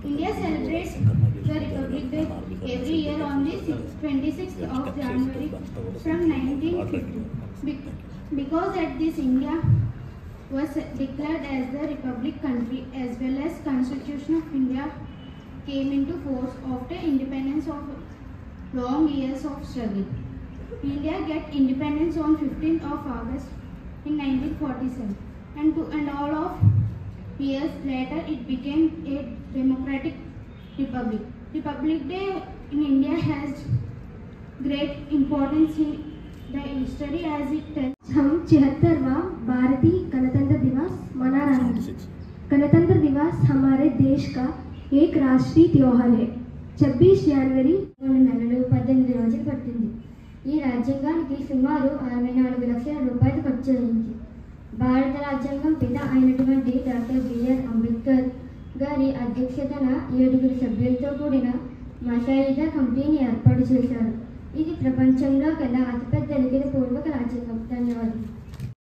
India celebrates the Republic Day every year on the 26th of January from 1950. Because at this India was declared as the Republic country as well as Constitution of India came into force after independence of long years of struggle. India get independence on 15th of August in 1947 and all of years later it became a democratic republic. Republic Day in India has great importance in the history as it tells. हम 76वां भारतीय गणतंत्र दिवस मना रहे हैं। गणतंत्र दिवस हमारे देश का एक राष्ट्रीय त्योहार है। 26 जनवरी 18 రోజులు పట్టింది। ఈ రాజ్యాంగానికి సుమారు 64 లక్షల రూపాయలు ఖర్చు అయింది। భారత రాజ్యాంగం పిత అయినటువంటి డాక్టర్ బిఆర్ అంబేద్కర్ గారి అధ్యక్షతన 7 సభ్యులతో కూడిన మసాయిదా కమిటీని ఏర్పాటు చేశారు। ఇది ప్రపంచంలో కల అతిపెద్ద లిఖిత పూర్వక